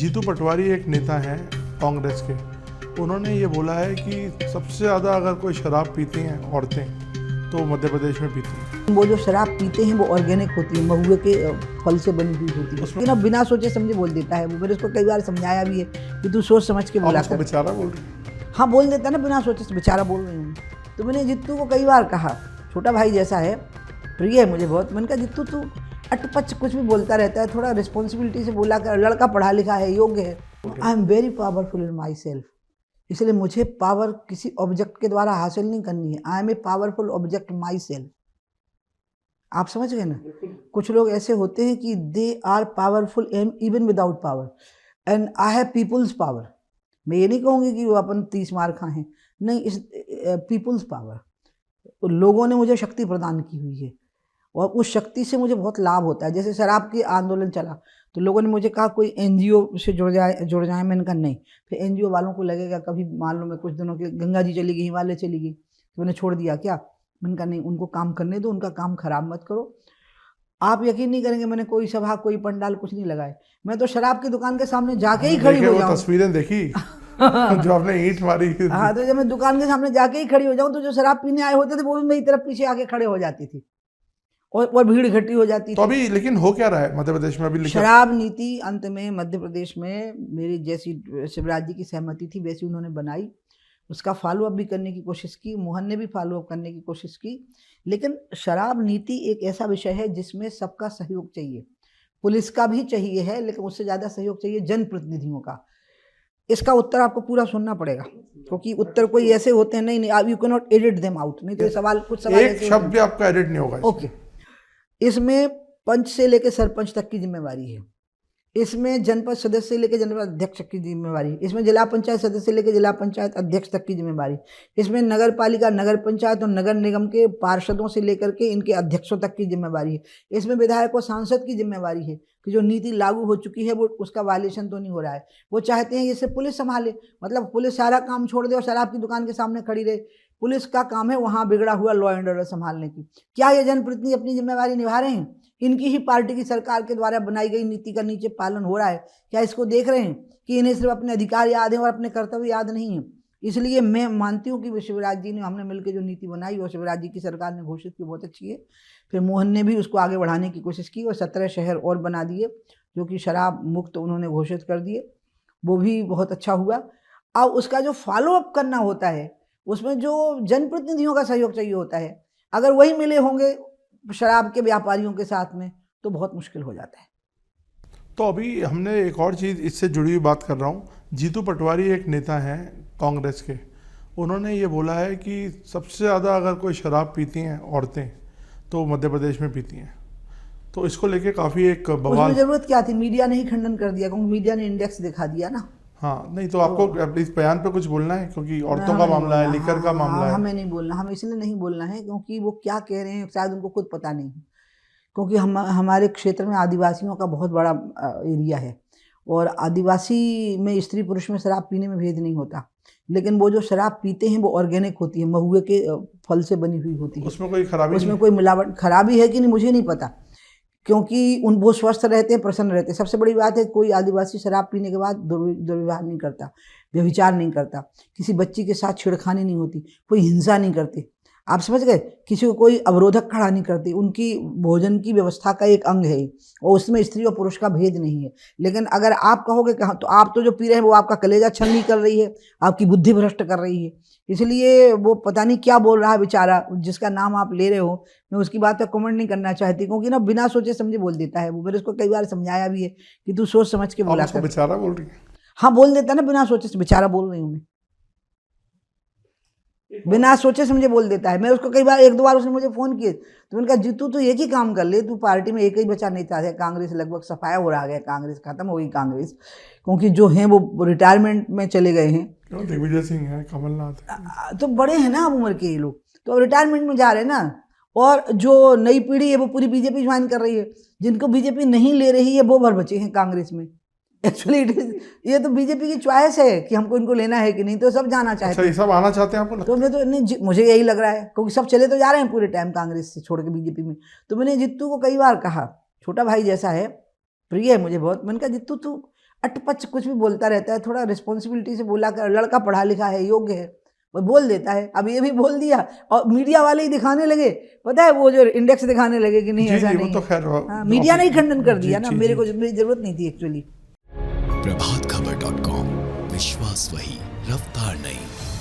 जीतू पटवारी एक नेता हैं कांग्रेस के। उन्होंने ये बोला है कि सबसे ज़्यादा अगर कोई शराब पीती हैं औरतें तो मध्य प्रदेश में पीती हैं। वो जो शराब पीते हैं वो ऑर्गेनिक होती है, महुए के फल से बनी हुई होती है। लेकिन अब बिना सोचे समझे बोल देता है वो। मैंने उसको कई बार समझाया भी है कि तू सोच समझ के बोला कर। बेचारा बोल रही। हाँ बोल देता है ना, बिना सोचे बेचारा बोल रही हूँ। तो मैंने जित्तू को कई बार कहा, छोटा भाई जैसा है, प्रिय है मुझे बहुत। मैंने कहा जित्तू तू अटपच कुछ भी बोलता रहता है, थोड़ा रिस्पॉन्सिबिलिटी से बोला कर। लड़का पढ़ा लिखा है, योग्य है। I am very powerful in my self, इसलिए मुझे पावर किसी ऑब्जेक्ट के द्वारा हासिल नहीं करनी है। I am a powerful object myself. आप समझ गए ना। कुछ लोग ऐसे होते हैं कि they are powerful even without power, and I have people's power. मैं ये नहीं कहूँगी कि वो अपन 30 मार खाए हैं, नहीं, इस पीपुल्स पावर। लोगों ने मुझे शक्ति प्रदान की हुई है और उस शक्ति से मुझे बहुत लाभ होता है। जैसे शराब की आंदोलन चला तो लोगों ने मुझे कहा कोई एनजीओ से जुड़ जाए। मैंने कहा नहीं। फिर एनजीओ वालों को लगेगा कभी मान लो मैं कुछ दिनों के गंगा जी चली गई, हिमालय चली गई तो उन्हें छोड़ दिया क्या। मैंने कहा नहीं, उनको काम करने दो, उनका काम खराब मत करो। आप यकीन नहीं करेंगे, मैंने कोई सभा कोई पंडाल कुछ नहीं लगाए। मैं तो शराब की दुकान के सामने जाके ही खड़ी हो जाऊँ। तस्वीरें देखी जो आपने ईंट मारी। हाँ, तो जब मैं दुकान के सामने जाके ही खड़ी हो जाऊँ तो जो शराब पीने आए होते थे वो भी मेरी तरफ पीछे आके खड़े हो जाती थी और भीड़ इकट्ठी हो जाती थी। तो अभी लेकिन हो क्या रहा है मध्य प्रदेश में? अभी शराब नीति अंत में मध्य प्रदेश में मेरी जैसी शिवराज जी की सहमति थी वैसी उन्होंने बनाई। उसका फॉलो अप भी करने की कोशिश की, मोहन ने भी फॉलो अप करने की कोशिश की। लेकिन शराब नीति एक ऐसा विषय है जिसमें सबका सहयोग चाहिए। पुलिस का भी चाहिए है, लेकिन उससे ज़्यादा सहयोग चाहिए जनप्रतिनिधियों का। इसका उत्तर आपको पूरा सुनना पड़ेगा, क्योंकि उत्तर कोई ऐसे होते हैं नहीं you can not edit them out. नहीं तो सवाल कुछ सवाल एक शब्द भी आपका एडिट नहीं होगा। ओके। इसमें पंच से लेकर सरपंच तक की जिम्मेवारी है, इसमें जनपद सदस्य से लेकर जनपद अध्यक्ष तक की जिम्मेवारी, इसमें जिला पंचायत सदस्य से लेकर जिला पंचायत अध्यक्ष तक की जिम्मेवारी, इसमें नगर पालिका नगर पंचायत और नगर निगम के पार्षदों से लेकर के इनके अध्यक्षों तक की जिम्मेवारी है, इसमें विधायक और सांसद की जिम्मेवारी है कि जो नीति लागू हो चुकी है वो उसका वायलेशन तो नहीं हो रहा है। वो चाहते हैं इसे पुलिस संभाले, मतलब पुलिस सारा काम छोड़ दे और शराब की दुकान के सामने खड़ी रहे। पुलिस का काम है वहाँ बिगड़ा हुआ लॉ एंड ऑर्डर संभालने की। क्या ये जनप्रतिनिधि अपनी जिम्मेवारी निभा रहे हैं? इनकी ही पार्टी की सरकार के द्वारा बनाई गई नीति का नीचे पालन हो रहा है? क्या इसको देख रहे हैं कि इन्हें सिर्फ अपने अधिकार याद हैं और अपने कर्तव्य याद नहीं है? इसलिए मैं मानती हूँ कि शिवराज जी ने, हमने मिलकर जो नीति बनाई और शिवराज जी की सरकार ने घोषित की बहुत अच्छी है। फिर मोहन ने भी उसको आगे बढ़ाने की कोशिश की और 17 शहर और बना दिए जो कि शराब मुक्त उन्होंने घोषित कर दिए, वो भी बहुत अच्छा हुआ। अब उसका जो फॉलो अप करना होता है उसमें जो जनप्रतिनिधियों का सहयोग चाहिए होता है, अगर वही मिले होंगे शराब के व्यापारियों के साथ में तो बहुत मुश्किल हो जाता है। तो अभी हमने एक और चीज़ इससे जुड़ी हुई बात कर रहा हूँ। जीतू पटवारी एक नेता हैं कांग्रेस के। उन्होंने ये बोला है कि सबसे ज़्यादा अगर कोई शराब पीती हैं औरतें तो मध्य प्रदेश में पीती हैं। तो इसको लेके काफ़ी एक बवाल। उसमें ज़रूरत क्या थी? मीडिया ने ही खंडन कर दिया, क्योंकि मीडिया ने इंडेक्स दिखा दिया ना। हाँ, नहीं तो आपको इस बयान पे कुछ बोलना है क्योंकि औरतों का मामला है, लिकर का मामला है। हमें नहीं बोलना, हमें इसलिए नहीं बोलना है क्योंकि वो क्या कह रहे हैं शायद उनको खुद पता नहीं है। क्योंकि हमारे क्षेत्र में आदिवासियों का बहुत बड़ा एरिया है और आदिवासी में स्त्री पुरुष में शराब पीने में भेद नहीं होता, लेकिन वो जो शराब पीते हैं वो ऑर्गेनिक होती है, महुए के फल से बनी हुई होती है। उसमें कोई खराबी उसमें कोई मिलावट खराबी है कि नहीं मुझे नहीं पता, क्योंकि वो स्वस्थ रहते हैं, प्रसन्न रहते हैं। सबसे बड़ी बात है कोई आदिवासी शराब पीने के बाद दुर्व्यवहार नहीं करता, व्यभिचार नहीं करता, किसी बच्ची के साथ छेड़खानी नहीं होती, कोई हिंसा नहीं करती। आप समझ गए? किसी को कोई अवरोधक खड़ा नहीं करती। उनकी भोजन की व्यवस्था का एक अंग है और उसमें स्त्री और पुरुष का भेद नहीं है। लेकिन अगर आप कहोगे कि तो आप तो जो पी रहे हैं वो आपका कलेजा छलनी कर रही है, आपकी बुद्धि भ्रष्ट कर रही है, इसलिए वो पता नहीं क्या बोल रहा है बेचारा जिसका नाम आप ले रहे हो। मैं उसकी बात पर कमेंट नहीं करना चाहती क्योंकि ना बिना सोचे समझे बोल देता है वो। मैंने उसको कई बार समझाया भी है कि तू सोच समझ के बोला कर। बेचारा बोल रही है। हाँ बोल देता ना, बिना सोचे से बेचारा बोल रही हूँ मैं, बिना सोचे समझे बोल देता है। मैं उसको कई बार, 1-2 बार उसने मुझे फ़ोन किए तो मैंने कहा जीतू तू एक ही काम कर ले, तू पार्टी में एक ही बचा नहीं चाहते। कांग्रेस लगभग सफाया हो रहा है, कांग्रेस खत्म हो गई कांग्रेस, क्योंकि जो हैं वो रिटायरमेंट में चले गए हैं। दिग्विजय सिंह है, कमलनाथ है, तो बड़े हैं ना अब उम्र के ये लोग, तो रिटायरमेंट में जा रहे हैं ना। और जो नई पीढ़ी है वो पूरी बीजेपी ज्वाइन कर रही है, जिनको बीजेपी नहीं ले रही है वो भर बचे हैं कांग्रेस में। एक्चुअली ये तो बीजेपी की चॉइस है कि हमको इनको लेना है कि नहीं, तो सब जाना चाहते हैं। अच्छा, सब आना चाहते हैं आपको? तो मैं तो नहीं, मुझे यही लग रहा है क्योंकि सब चले तो जा रहे हैं पूरे टाइम कांग्रेस से छोड़ के बीजेपी में। तो मैंने जित्तू को कई बार कहा, छोटा भाई जैसा है, प्रिय है मुझे बहुत। मैंने कहा जित्तू तू अटपच कुछ भी बोलता रहता है, थोड़ा रिस्पॉन्सिबिलिटी से बोला कर, लड़का पढ़ा लिखा है, योग्य है, वो बोल देता है। अब ये भी बोल दिया और मीडिया वाले ही दिखाने लगे, पता है वो जो इंडेक्स दिखाने लगे कि नहीं जी ऐसा जी, नहीं वो तो है। खैर हाँ, मीडिया ने ही खंडन कर दिया ना, जी, मेरे जी, को जी। मेरी जरूरत नहीं थी एक्चुअली। प्रभातखबर.com, विश्वास वही, रफ्तार नहीं।